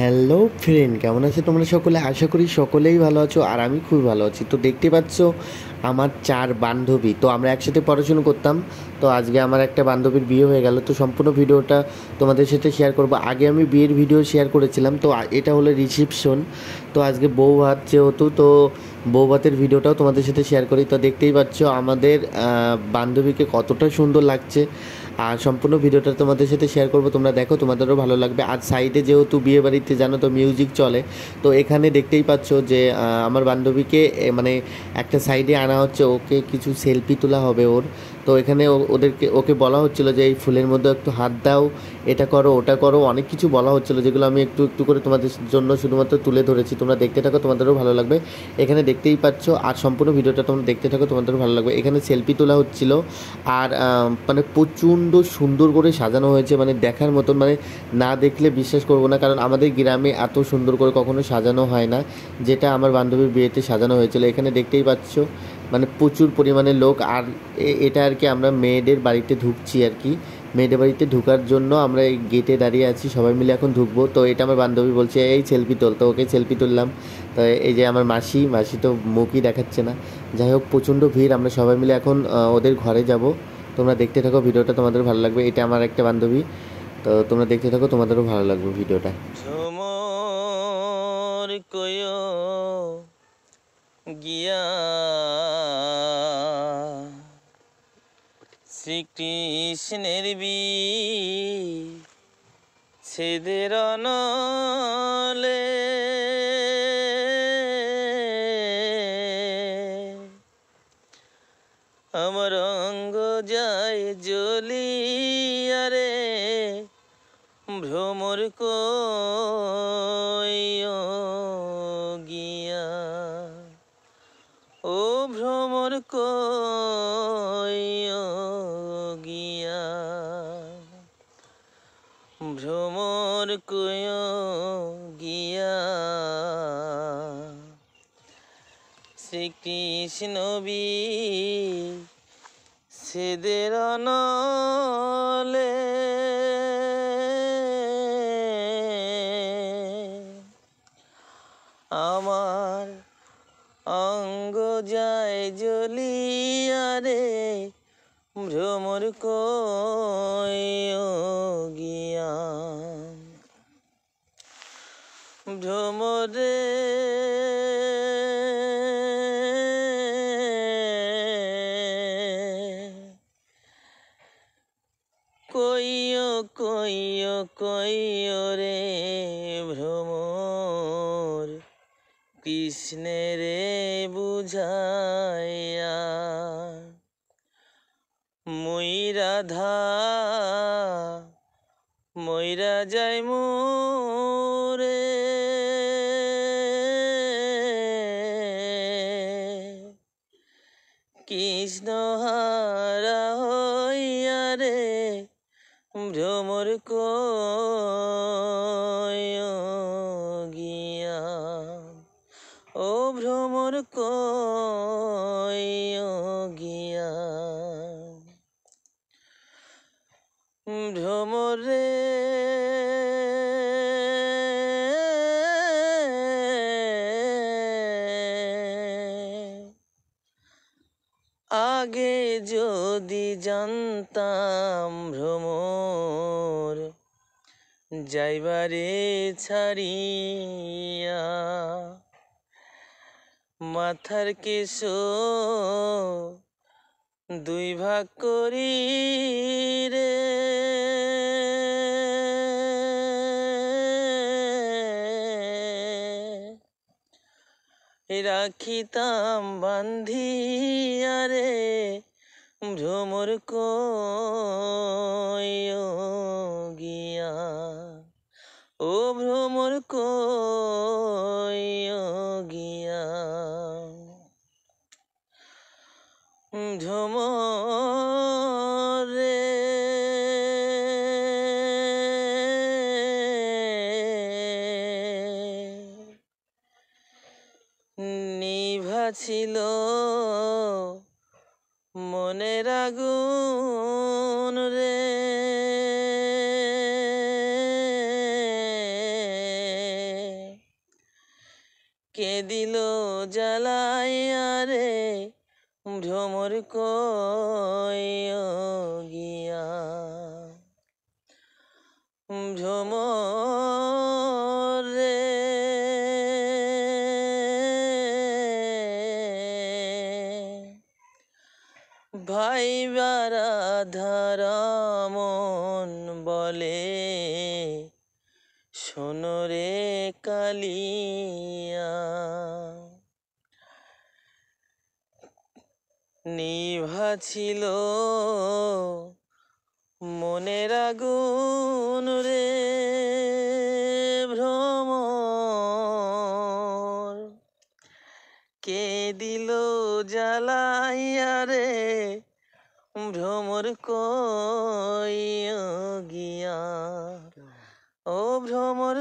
Hello friend, কেমন আছো তোমরা সকলে? আশা করি সকলেই ভালো আছো আর আমি খুবই ভালো আছি। তো দেখতে পাচ্ছ আমার 4 বান্ধবী, তো আমরা একসাথে পড়াশুনো করতাম। তো আজকে আমার একটা বান্ধবীর বিয়ে হয়ে গেল, তো সম্পূর্ণ ভিডিওটা তোমাদের সাথে শেয়ার করব। আগে আমি বিয়ের ভিডিও শেয়ার করেছিলাম, তো এটা হলো রিসেপশন। তো আজকে বউ ভাত যেহেতু, তো বউ ভাতের ভিডিওটাও তোমাদের সাথে শেয়ার করি। তো দেখতেই পাচ্ছ আমাদের বান্ধবীকে কতটা সুন্দর লাগছে, আর সম্পূর্ণ ভিডিওটা তোমাদের সাথে শেয়ার করব। তোমরা দেখো, তোমাদেরও ভালো লাগবে। আর সাইডে যেহেতু বিয়ে বাড়িতে জানো তো মিউজিক চলে, তো এখানে দেখতেই পাচ্ছ যে আমার বান্ধবীকে মানে একটা সাইডে আনা হচ্ছে, ওকে কিছু সেলফি তোলা হবে ওর। তো এখানে ওকে বলা হচ্ছিল যে এই ফুলের মধ্যে একটু হাত দাও, এটা করো ওটা করো, অনেক কিছু বলা হচ্ছিল, যেগুলো আমি একটু একটু করে তোমাদের জন্য শুধুমাত্র তুলে ধরেছি। তোমরা দেখতে থাকো, তোমাদেরও ভালো লাগবে। এখানে দেখতেই পাচ্ছ, আর সম্পূর্ণ ভিডিওটা তোমরা দেখতে থাকো, তোমাদেরও ভালো লাগবে। এখানে সেলফি তোলা হচ্ছিল, আর মানে প্রচণ্ড সুন্দর করে সাজানো হয়েছে, মানে দেখার মতন, মানে না দেখলে বিশ্বাস করবো না, কারণ আমাদের গ্রামে এত সুন্দর করে কখনো সাজানো হয় না, যেটা আমার বান্ধবীর বিয়েতে সাজানো হয়েছিল। এখানে দেখতেই পাচ্ছ মানে প্রচুর পরিমাণে লোক। আর এটা আর কি আমরা মেয়েদের বাড়িতে ঢুকছি আর কি, মেয়েদের বাড়িতে ঢোকার জন্য আমরা এই গেটে দাঁড়িয়ে আছি, সবাই মিলে এখন ঢুকবো। তো এটা আমার বান্ধবী বলছে এই সেলফি তোল, তো ওকে সেলফি তুললাম। তো এই যে আমার মাসি মাসি তো মুখই দেখাচ্ছে না। যাই হোক, প্রচণ্ড ভিড়, আমরা সবাই মিলে এখন ওদের ঘরে যাব। তোমরা দেখতে থাকো, ভিডিওটা তোমাদের ভালো লাগবে। এটা আমার একটা বান্ধবী, তো তোমরা দেখতে থাকো, তোমাদেরও ভালো লাগবে ভিডিওটা। ঝুমর কয়ো গিয়া শ্রীকৃষ্ণের বিচ্ছেদের অনলে আমার অঙ্গ যায় জ্বলিয়া রে ভ্রমর কইও গিয়া, ও ভ্রমর কইও গিয়া, ভ্রমর কইও গিয়া শ্রীকৃষ্ণ বিচ্ছেদের অনলে আমার অঙ্গ যায় জ্বলিয়া রে ভ্রমর কইও গিয়া, ভ্রমরে কইও কইও কইও রে ভ্রমর কৃষ্ণেরে বুঝাইয়া, মই রাধা মইরা যাই মোরে, কৃষ্ণ হারা হইয়া রে ভ্রমর কইও গিয়া, ও ভ্রমর কইও গিয়া, ভ্রমরে আগে যদি জানতাম ভ্রমর যাইবারে ছাড়িয়া, মাথার কেশ দুই ভাগ করি রে রাখিতাম বান্ধিয়া রে ভ্রমর কইও গিয়া, ও ভ্রমর কইও গিয়া, ভ্রমরে নিভা ছিল মনের আগুন রে, কে দিল জ্বালাইয়া রে ভ্রমর কই গিয়া ভ্রমর রে ভাই বারাধারা মন বলে শোনো রে কালিয়া নিভা ছিল মনের আগুন রে ভ্রমর কে দিল জ্বালাইয়া রে ভ্রমর কই গিয়া ও ভ্রমর